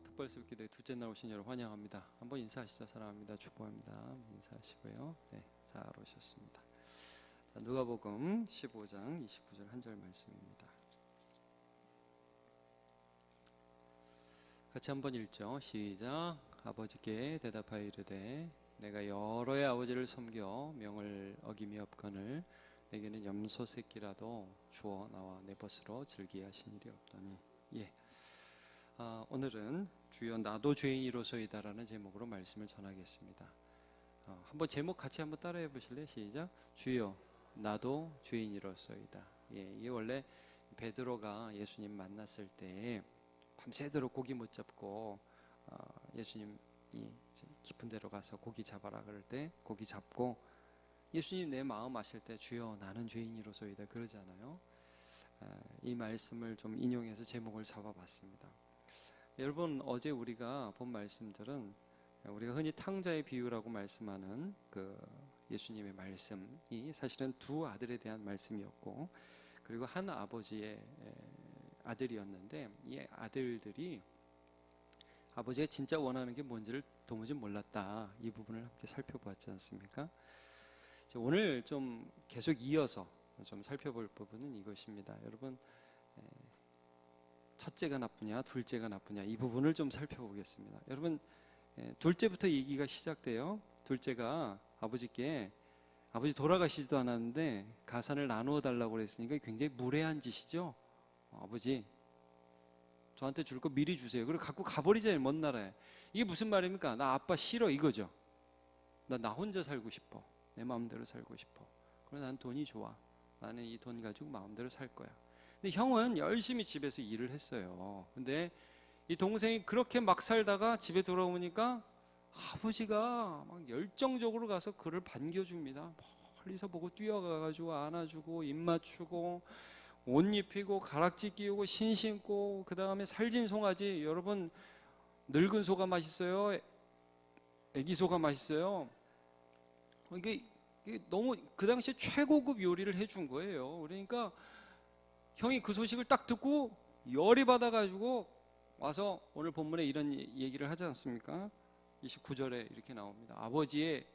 특별수기도의 둘째 날 오신 여러분 환영합니다. 한번 인사하시죠. 사랑합니다. 축복합니다. 인사하시고요. 네, 잘 오셨습니다. 자, 누가복음 15장 29절 한 절 말씀입니다. 같이 한번 읽죠. 시작. 아버지께 대답하여 이르되 내가 여러의 아버지를 섬겨 명을 어김이 없거늘 내게는 염소 새끼라도 주어 나와 내 벗으로 즐기게 하신 일이 없더니. 오늘은 주여 나도 죄인이로소이다라는 제목으로 말씀을 전하겠습니다. 한번 제목 같이 한번 따라해 보실래요? 시작. 주여 나도 죄인이로소이다. 이게 원래 베드로가 예수님 만났을 때 밤새도록 고기 못 잡고 예수님이 깊은 데로 가서 고기 잡아라 그럴 때 고기 잡고 예수님 내 마음 아실 때 주여 나는 죄인이로소이다 그러잖아요. 이 말씀을 좀 인용해서 제목을 잡아봤습니다. 여러분, 어제 우리가 본 말씀들은 우리가 흔히 탕자의 비유라고 말씀하는 그 예수님의 말씀이 사실은 두 아들에 대한 말씀이었고, 그리고 한 아버지의 아들이었는데 이 아들들이 아버지가 진짜 원하는 게 뭔지를 도무지 몰랐다. 이 부분을 함께 살펴보았지 않습니까? 오늘 좀 계속 이어서 좀 살펴볼 부분은 이것입니다. 여러분, 첫째가 나쁘냐 둘째가 나쁘냐 이 부분을 좀 살펴보겠습니다. 여러분, 둘째부터 얘기가 시작돼요. 둘째가 아버지께 아버지 돌아가시지도 않았는데 가산을 나누어 달라고 그랬으니까 굉장히 무례한 짓이죠. 아버지 저한테 줄 거 미리 주세요. 그리고 갖고 가버리잖아요. 먼 나라에. 이게 무슨 말입니까? 나 아빠 싫어 이거죠. 나 혼자 살고 싶어. 내 마음대로 살고 싶어. 그러나 난 돈이 좋아. 나는 이 돈 가지고 마음대로 살 거야. 근데 형은 열심히 집에서 일을 했어요. 근데 이 동생이 그렇게 막 살다가 집에 돌아오니까 아버지가 막 열정적으로 가서 그를 반겨줍니다. 멀리서 보고 뛰어가가지고 안아주고 입 맞추고 옷 입히고 가락지 끼우고 신 신고 그 다음에 살진 송아지. 여러분, 늙은 소가 맛있어요? 애기 소가 맛있어요? 이게 너무 그 당시에 최고급 요리를 해준 거예요. 그러니까 형이 그 소식을 딱 듣고 열이 받아가지고 와서 오늘 본문에 이런 얘기를 하지 않습니까? 29절에 이렇게 나옵니다. 아버지의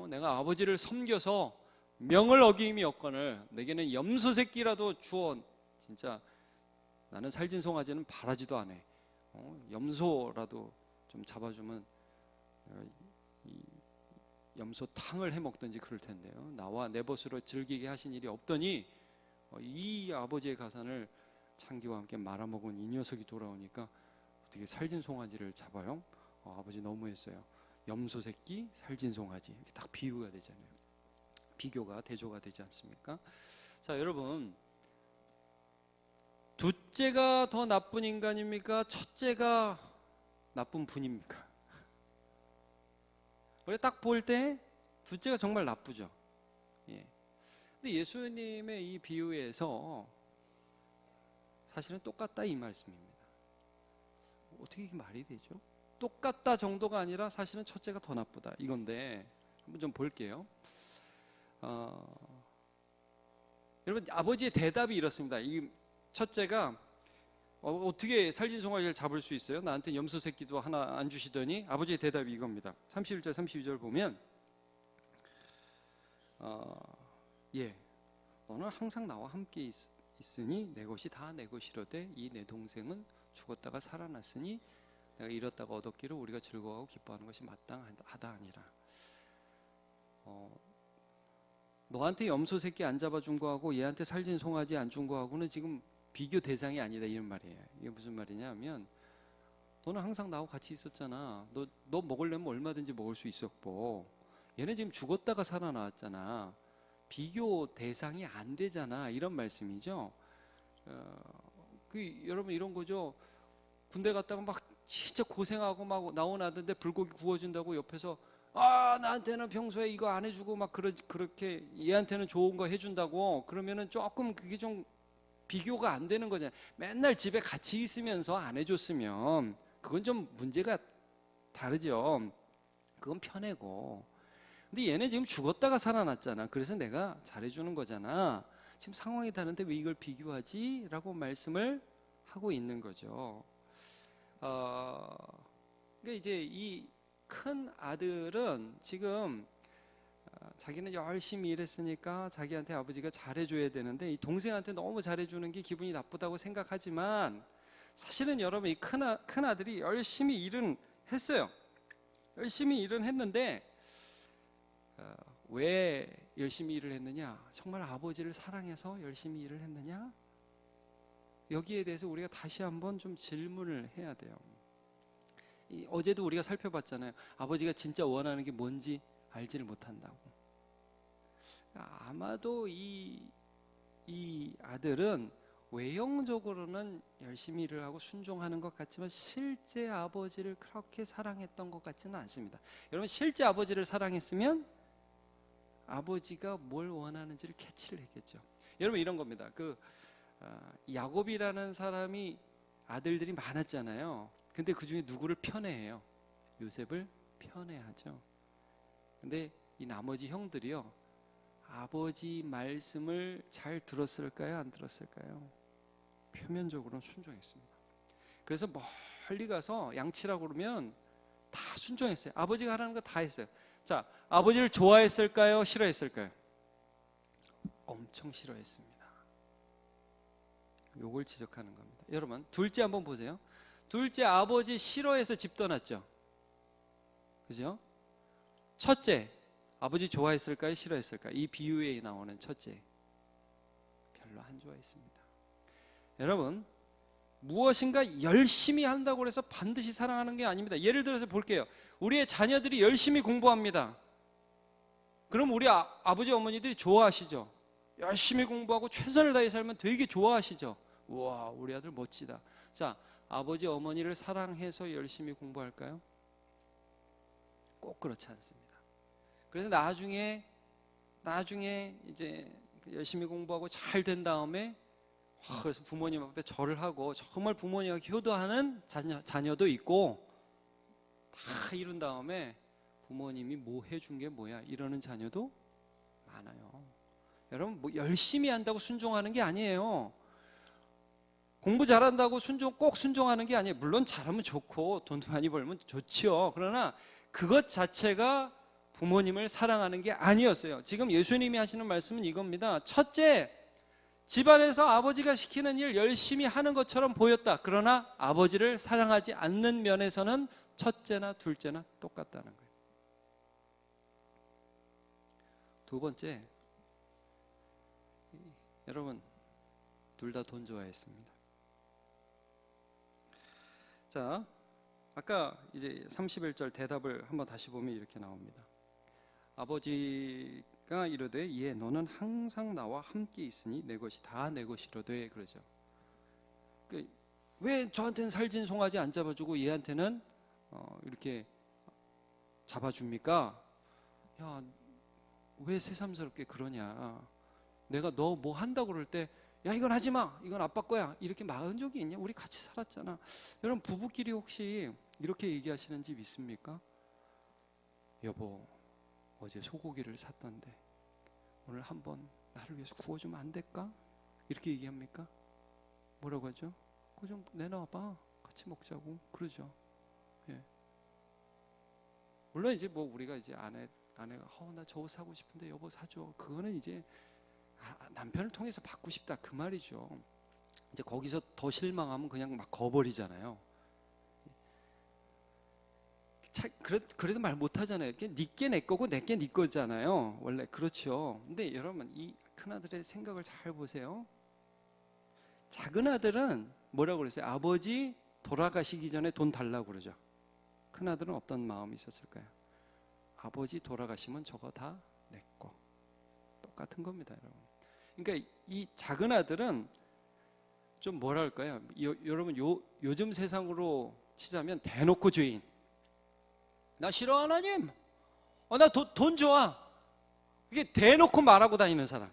내가 아버지를 섬겨서 명을 어김이 없거늘 내게는 염소 새끼라도 주어. 진짜 나는 살진 송아지는 바라지도 않아. 염소라도 좀 잡아주면 이 염소 탕을 해 먹든지 그럴 텐데요. 나와 내 벗으로 즐기게 하신 일이 없더니 이 아버지의 가산을 창기와 함께 말아먹은 이 녀석이 돌아오니까 어떻게 살진 송아지를 잡아요? 아버지 너무했어요. 염소 새끼, 살진 송아지 이렇게 딱 비유가 되잖아요. 비교가 대조가 되지 않습니까? 자, 여러분, 둘째가 더 나쁜 인간입니까? 첫째가 나쁜 분입니까? 원래 딱 볼 때 둘째가 정말 나쁘죠. 근데 예수님의 이 비유에서 사실은 똑같다 이 말씀입니다. 어떻게 이게 말이 되죠? 똑같다 정도가 아니라 사실은 첫째가 더 나쁘다 이건데 한번 좀 볼게요. 여러분, 아버지의 대답이 이렇습니다. 이 첫째가 어떻게 살진 송아지를 잡을 수 있어요? 나한테 염소 새끼도 하나 안 주시더니 아버지의 대답이 이겁니다. 31절 32절 보면 너는 항상 나와 함께 있으니 내 것이 다 내 것이로되 이 내 동생은 죽었다가 살아났으니 내가 잃었다가 얻었기를 우리가 즐거워하고 기뻐하는 것이 마땅하다 아니라. 너한테 염소 새끼 안 잡아준 거하고 얘한테 살진 송아지 안 준 거하고는 지금 비교 대상이 아니다 이런 말이에요. 이게 무슨 말이냐 하면 너는 항상 나하고 같이 있었잖아. 너 먹으려면 얼마든지 먹을 수 있었고 얘는 지금 죽었다가 살아나왔잖아. 비교 대상이 안 되잖아 이런 말씀이죠. 여러분 이런 거죠. 군대 갔다가 막 진짜 고생하고 막 나오나던데 불고기 구워준다고 옆에서 나한테는 평소에 이거 안 해주고 막 그렇게 얘한테는 좋은 거 해준다고 그러면은 조금 그게 좀 비교가 안 되는 거잖아요. 맨날 집에 같이 있으면서 안 해줬으면 그건 좀 문제가 다르죠. 그건 편해고. 근데 얘는 지금 죽었다가 살아났잖아. 그래서 내가 잘해주는 거잖아. 지금 상황이 다른데 왜 이걸 비교하지? 라고 말씀을 하고 있는 거죠. 그러니까 이제 이 큰 아들은 지금 자기는 열심히 일했으니까 자기한테 아버지가 잘해줘야 되는데 이 동생한테 너무 잘해주는 게 기분이 나쁘다고 생각하지만 사실은 여러분 이 큰 아들이 열심히 일은 했어요. 열심히 일은 했는데 왜 열심히 일을 했느냐? 정말 아버지를 사랑해서 열심히 일을 했느냐? 여기에 대해서 우리가 다시 한번 좀 질문을 해야 돼요. 어제도 우리가 살펴봤잖아요. 아버지가 진짜 원하는 게 뭔지 알지를 못한다고. 아마도 이 아들은 외형적으로는 열심히 일을 하고 순종하는 것 같지만 실제 아버지를 그렇게 사랑했던 것 같지는 않습니다. 여러분 실제 아버지를 사랑했으면 아버지가 뭘 원하는지를 캐치를 했겠죠. 여러분 이런 겁니다. 야곱이라는 사람이 아들들이 많았잖아요. 근데 그 중에 누구를 편애해요? 요셉을 편애하죠. 근데 이 나머지 형들이요, 아버지 말씀을 잘 들었을까요? 안 들었을까요? 표면적으로는 순종했습니다. 그래서 멀리 가서 양치라고 그러면 다 순종했어요. 아버지가 하라는 거 다 했어요. 자, 아버지를 좋아했을까요? 싫어했을까요? 엄청 싫어했습니다. 요걸 지적하는 겁니다. 여러분, 둘째 한번 보세요. 둘째 아버지 싫어해서 집 떠났죠. 그죠? 첫째, 아버지 좋아했을까요? 싫어했을까요? 이 비유에 나오는 첫째, 별로 안 좋아했습니다. 여러분, 무엇인가 열심히 한다고 해서 반드시 사랑하는 게 아닙니다. 예를 들어서 볼게요. 우리의 자녀들이 열심히 공부합니다. 그럼 우리 아버지 어머니들이 좋아하시죠? 열심히 공부하고 최선을 다해 살면 되게 좋아하시죠? 우와, 우리 아들 멋지다. 자, 아버지 어머니를 사랑해서 열심히 공부할까요? 꼭 그렇지 않습니다. 그래서 나중에 이제 열심히 공부하고 잘 된 다음에 그래서 부모님 앞에 절을 하고 정말 부모님과 효도하는 자녀도 있고, 다 이룬 다음에 부모님이 뭐 해준 게 뭐야 이러는 자녀도 많아요. 여러분, 뭐 열심히 한다고 순종하는 게 아니에요. 공부 잘한다고 꼭 순종하는 게 아니에요. 물론 잘하면 좋고 돈도 많이 벌면 좋지요. 그러나 그것 자체가 부모님을 사랑하는 게 아니었어요. 지금 예수님이 하시는 말씀은 이겁니다. 첫째, 집안에서 아버지가 시키는 일 열심히 하는 것처럼 보였다. 그러나 아버지를 사랑하지 않는 면에서는 첫째나 둘째나 똑같다는 거예요. 두 번째, 여러분 둘 다 돈 좋아했습니다. 자, 아까 이제 31절 대답을 한번 다시 보면 이렇게 나옵니다. 아버지가 이르되 예, 너는 항상 나와 함께 있으니 내 것이 다 내 것이로되, 그러죠. 왜 저한테는 살찐 송아지 안 잡아주고 얘한테는 이렇게 잡아줍니까? 야, 왜 새삼스럽게 그러냐? 내가 너 뭐 한다고 그럴 때 야, 이건 하지 마, 이건 아빠 거야, 이렇게 막은 적이 있냐? 우리 같이 살았잖아. 여러분, 부부끼리 혹시 이렇게 얘기하시는 집 있습니까? 여보, 어제 소고기를 샀던데 오늘 한번 나를 위해서 구워주면 안 될까? 이렇게 얘기합니까? 뭐라고 하죠? 그거 좀 내놔봐, 같이 먹자고 그러죠. 예. 물론 이제 뭐 우리가 이제 아내가 나 저거 사고 싶은데 여보 사줘, 그거는 이제 남편을 통해서 받고 싶다 그 말이죠. 이제 거기서 더 실망하면 그냥 막 거버리잖아요. 그래도 말 못하잖아요. 니께 내 거고 내게 네 거잖아요. 원래 그렇죠. 근데 여러분, 이 큰아들의 생각을 잘 보세요. 작은아들은 뭐라고 그랬어요? 아버지 돌아가시기 전에 돈 달라고 그러죠. 큰아들은 어떤 마음이 있었을까요? 아버지 돌아가시면 저거 다 내 거. 똑같은 겁니다, 여러분. 그러니까 이 작은 아들은 좀 뭐랄까요? 여러분, 요즘 세상으로 치자면 대놓고 죄인. 나 싫어 하나님. 나 돈 좋아. 이게 대놓고 말하고 다니는 사람.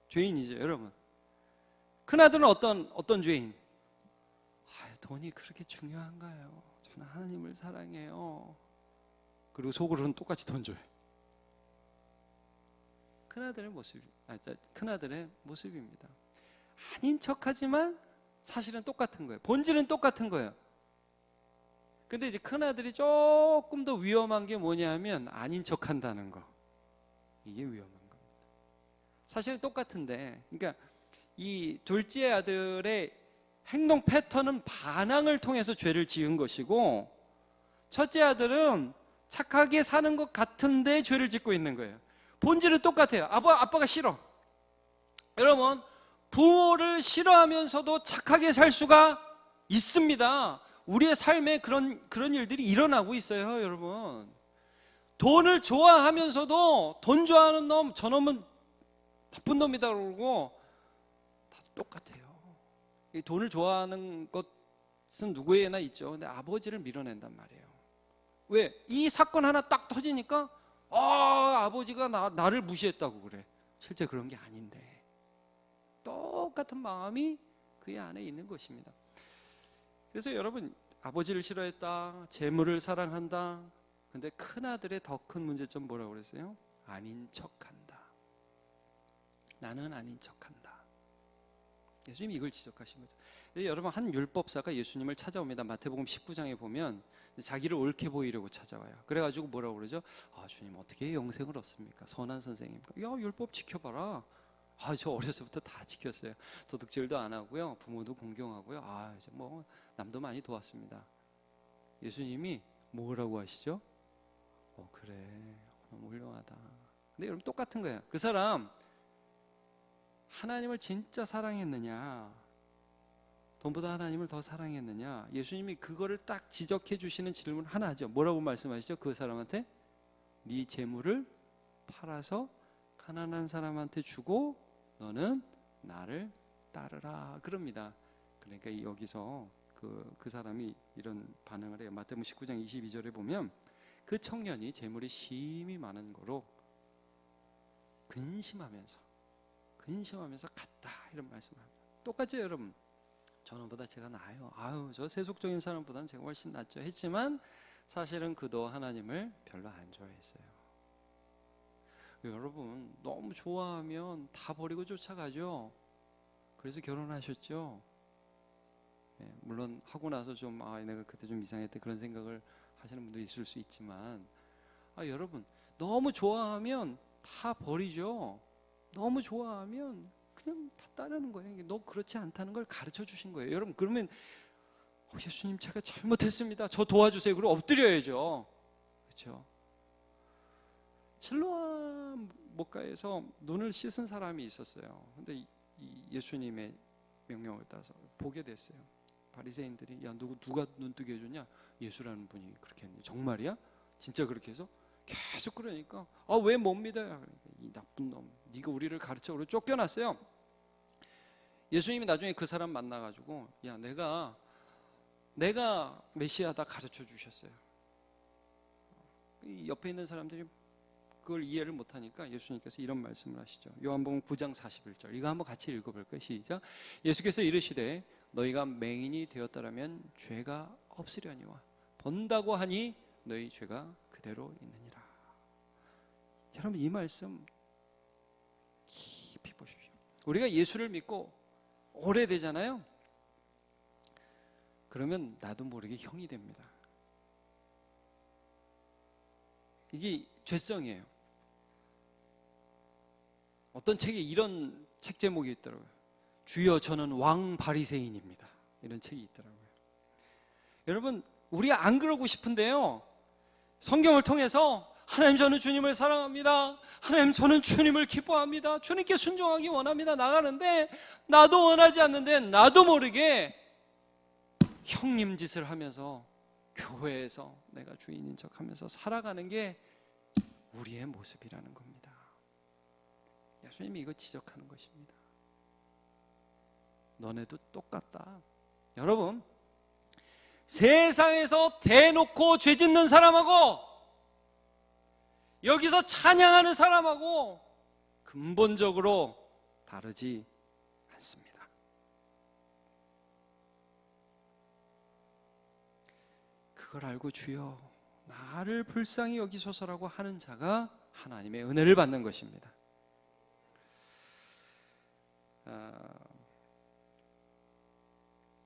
죄인이죠, 여러분. 큰 아들은 어떤 죄인? 돈이 그렇게 중요한가요? 저는 하나님을 사랑해요. 그리고 속으로는 똑같이 돈 줘요. 큰아들의 모습입니다. 아닌 척하지만 사실은 똑같은 거예요. 본질은 똑같은 거예요. 근데 이제 큰아들이 조금 더 위험한 게 뭐냐면 아닌 척 한다는 거. 이게 위험한 겁니다. 사실 똑같은데, 그러니까 이 둘째 아들의 행동 패턴은 반항을 통해서 죄를 지은 것이고, 첫째 아들은 착하게 사는 것 같은데 죄를 짓고 있는 거예요. 본질은 똑같아요. 아빠가 싫어. 여러분, 부모를 싫어하면서도 착하게 살 수가 있습니다. 우리의 삶에 그런 일들이 일어나고 있어요, 여러분. 돈을 좋아하면서도 돈 좋아하는 놈, 저놈은 나쁜 놈이다 그러고 다 똑같아요. 이 돈을 좋아하는 것은 누구에나 있죠. 근데 아버지를 밀어낸단 말이에요. 왜? 이 사건 하나 딱 터지니까 아버지가 나를 무시했다고 그래. 실제 그런 게 아닌데 똑같은 마음이 그의 안에 있는 것입니다. 그래서 여러분, 아버지를 싫어했다, 재물을 사랑한다. 근데 큰아들의 더 큰 문제점 뭐라고 그랬어요? 아닌 척한다. 나는 아닌 척한다. 예수님이 이걸 지적하신 거죠. 여러분, 한 율법사가 예수님을 찾아옵니다. 마태복음 19장에 보면 자기를 옳게 보이려고 찾아와요. 그래가지고 뭐라고 그러죠? 주님, 어떻게 영생을 얻습니까? 선한 선생님입니까? 율법 지켜봐라. 저 어려서부터 다 지켰어요. 도둑질도 안 하고요, 부모도 공경하고요. 이제 뭐 남도 많이 도왔습니다. 예수님이 뭐라고 하시죠? 그래, 너무 훌륭하다. 근데 여러분, 똑같은 거예요. 그 사람 하나님을 진짜 사랑했느냐, 돈보다 하나님을 더 사랑했느냐, 예수님이 그거를 딱 지적해 주시는 질문 하나 하죠. 뭐라고 말씀하시죠? 그 사람한테 네 재물을 팔아서 가난한 사람한테 주고 너는 나를 따르라 그럽니다. 그러니까 여기서 그 사람이 이런 반응을 해요. 마태복음 19장 22절에 보면 그 청년이 재물이 심히 많은 거로 근심하면서 갔다, 이런 말씀을 합니다. 똑같죠, 여러분? 저놈보다 제가 나아요. 저 세속적인 사람보다는 제가 훨씬 낫죠 했지만 사실은 그도 하나님을 별로 안 좋아했어요. 여러분, 너무 좋아하면 다 버리고 쫓아가죠. 그래서 결혼하셨죠. 물론 하고 나서 좀 내가 그때 좀 이상했다 그런 생각을 하시는 분도 있을 수 있지만 여러분, 너무 좋아하면 다 버리죠. 너무 좋아하면 그냥 다 따르는 거예요. 너 그렇지 않다는 걸 가르쳐 주신 거예요. 여러분, 그러면 예수님, 제가 잘못했습니다, 저 도와주세요, 그리고 엎드려야죠. 그렇죠? 실로암 목가에서 눈을 씻은 사람이 있었어요. 근데 이 예수님의 명령을 따서 보게 됐어요. 바리새인들이 누가 눈뜨게 해줬냐? 예수라는 분이 그렇게 했는데, 정말이야? 진짜 그렇게 해서? 계속 그러니까 왜 못 믿어요? 그러니까 이 나쁜 놈, 네가 우리를 가르쳐, 그러고 쫓겨났어요. 예수님이 나중에 그 사람 만나가지고 내가 메시아다 가르쳐 주셨어요. 이 옆에 있는 사람들이 그걸 이해를 못하니까 예수님께서 이런 말씀을 하시죠. 요한복음 9장 41절, 이거 한번 같이 읽어볼까요? 시작. 예수께서 이르시되 너희가 맹인이 되었다라면 죄가 없으려니와 번다고 하니 너희 죄가 그대로 있느니라. 여러분, 이 말씀 깊이 보십시오. 우리가 예수를 믿고 오래되잖아요. 그러면 나도 모르게 형이 됩니다. 이게 죄성이에요. 어떤 책에 이런 책 제목이 있더라고요. 주여, 저는 왕 바리새인입니다, 이런 책이 있더라고요. 여러분, 우리 안 그러고 싶은데요, 성경을 통해서 하나님, 저는 주님을 사랑합니다, 하나님, 저는 주님을 기뻐합니다, 주님께 순종하기 원합니다 나가는데, 나도 원하지 않는데 나도 모르게 형님 짓을 하면서 교회에서 내가 주인인 척하면서 살아가는 게 우리의 모습이라는 겁니다. 예수님이 이거 지적하는 것입니다. 너네도 똑같다. 여러분, 세상에서 대놓고 죄 짓는 사람하고 여기서 찬양하는 사람하고 근본적으로 다르지 않습니다. 그걸 알고 주여, 나를 불쌍히 여기소서라고 하는 자가 하나님의 은혜를 받는 것입니다.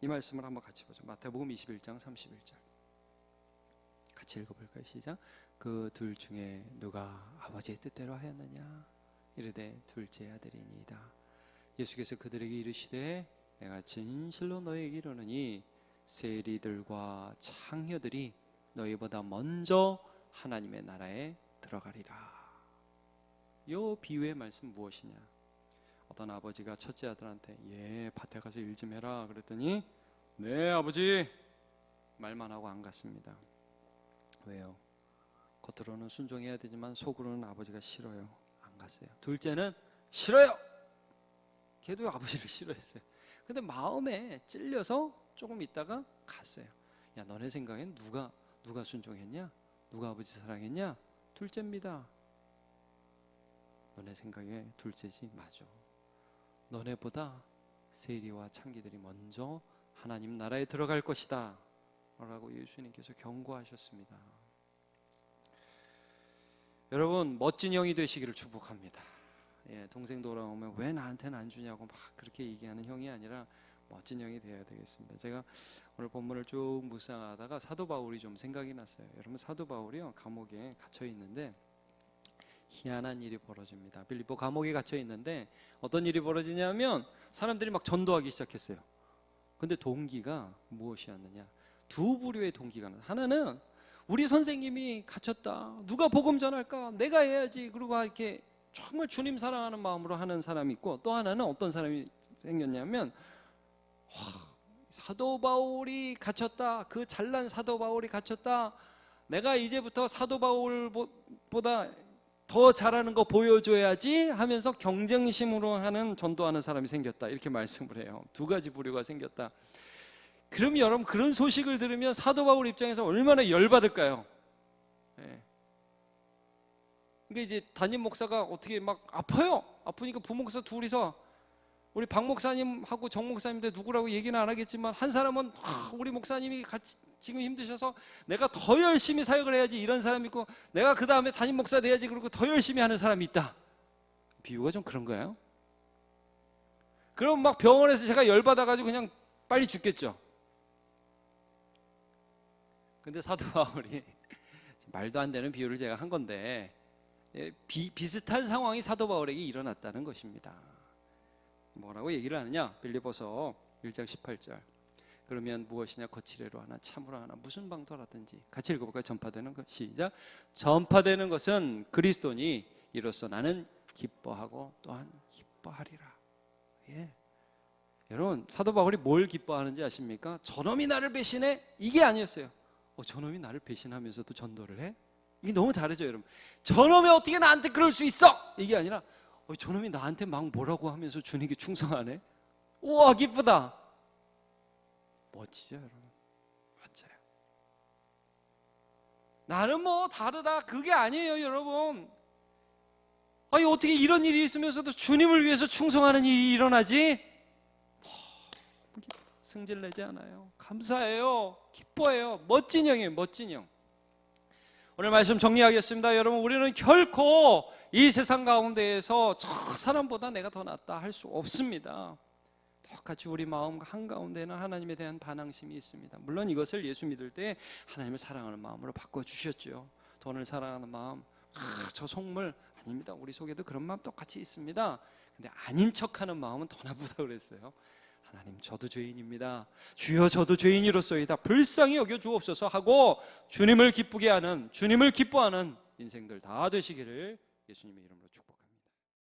이 말씀을 한번 같이 보죠. 마태복음 21장 31절. 같이 읽어볼까요? 시작. 그 둘 중에 누가 아버지의 뜻대로 하였느냐? 이르되 둘째 아들이니이다. 예수께서 그들에게 이르시되 내가 진실로 너희에게 이르노니 세리들과 창녀들이 너희보다 먼저 하나님의 나라에 들어가리라. 이 비유의 말씀 무엇이냐? 어떤 아버지가 첫째 아들한테 밭에 가서 일 좀 해라 그랬더니 네 아버지 말만 하고 안 갔습니다. 왜요? 겉으로는 순종해야 되지만 속으로는 아버지가 싫어요. 안 갔어요. 둘째는 싫어요. 걔도 아버지를 싫어했어요. 근데 마음에 찔려서 조금 있다가 갔어요. 야, 너네 생각엔 누가 순종했냐? 누가 아버지 사랑했냐? 둘째입니다. 너네 생각에 둘째지? 맞아. 너네보다 세리와 창기들이 먼저 하나님 나라에 들어갈 것이다 라고 예수님께서 경고하셨습니다. 여러분, 멋진 형이 되시기를 축복합니다. 동생 돌아오면 왜 나한테는 안 주냐고 막 그렇게 얘기하는 형이 아니라 멋진 형이 되어야 되겠습니다. 제가 오늘 본문을 쭉 묵상하다가 사도 바울이 좀 생각이 났어요. 여러분, 사도 바울이요 감옥에 갇혀 있는데 희한한 일이 벌어집니다. 빌립보 감옥에 갇혀 있는데 어떤 일이 벌어지냐면 사람들이 막 전도하기 시작했어요. 근데 동기가 무엇이었느냐? 두 부류의 동기가 나요. 하나는 우리 선생님이 갇혔다. 누가 복음 전할까? 내가 해야지. 그리고 이렇게 정말 주님 사랑하는 마음으로 하는 사람이 있고, 또 하나는 어떤 사람이 생겼냐면 사도 바울이 갇혔다. 그 잘난 사도 바울이 갇혔다. 내가 이제부터 사도 바울보다 더 잘하는 거 보여줘야지 하면서 경쟁심으로 하는 전도하는 사람이 생겼다. 이렇게 말씀을 해요. 두 가지 부류가 생겼다. 그럼 여러분, 그런 소식을 들으면 사도 바울 입장에서 얼마나 열받을까요? 그러니까 이제 담임 목사가 어떻게 막 아파요. 아프니까 부목사 둘이서 우리 박 목사님하고 정 목사님인데 누구라고 얘기는 안 하겠지만 한 사람은 우리 목사님이 같이 지금 힘드셔서 내가 더 열심히 사역을 해야지 이런 사람이 있고, 내가 그 다음에 담임 목사 돼야지 그러고 더 열심히 하는 사람이 있다. 비유가 좀 그런가요? 그럼 막 병원에서 제가 열받아가지고 그냥 빨리 죽겠죠. 근데 사도 바울이 말도 안 되는 비유를 제가 한 건데 비슷한 상황이 사도 바울에게 일어났다는 것입니다. 뭐라고 얘기를 하느냐? 빌립보서 1장 18절. 그러면 무엇이냐? 거칠애로 하나 참으로 하나 무슨 방도라든지. 같이 읽어볼까요? 전파되는 것. 시작. 전파되는 것은 그리스도니 이로써 나는 기뻐하고 또한 기뻐하리라. 여러분, 사도 바울이 뭘 기뻐하는지 아십니까? 저놈이 나를 배신해? 이게 아니었어요. 저놈이 나를 배신하면서도 전도를 해? 이게 너무 다르죠, 여러분. 저놈이 어떻게 나한테 그럴 수 있어? 이게 아니라 저놈이 나한테 막 뭐라고 하면서 주님께 충성하네? 우와, 기쁘다. 멋지죠, 여러분? 맞아요. 나는 뭐 다르다, 그게 아니에요, 여러분. 아니, 어떻게 이런 일이 있으면서도 주님을 위해서 충성하는 일이 일어나지? 승질내지 않아요. 감사해요. 기뻐해요. 멋진 형이에요. 멋진 형. 오늘 말씀 정리하겠습니다. 여러분, 우리는 결코 이 세상 가운데에서 저 사람보다 내가 더 낫다 할 수 없습니다. 똑같이 우리 마음 한가운데는 하나님에 대한 반항심이 있습니다. 물론 이것을 예수 믿을 때 하나님을 사랑하는 마음으로 바꿔주셨죠. 돈을 사랑하는 마음, 저 속물 아닙니다. 우리 속에도 그런 마음 똑같이 있습니다. 근데 아닌 척하는 마음은 더 나쁘다 그랬어요. 하나님, 저도 죄인입니다. 주여, 저도 죄인이로소이다. 불쌍히 여겨 주옵소서 하고 주님을 기쁘게 하는, 주님을 기뻐하는 인생들 다 되시기를 예수님의 이름으로 축복합니다.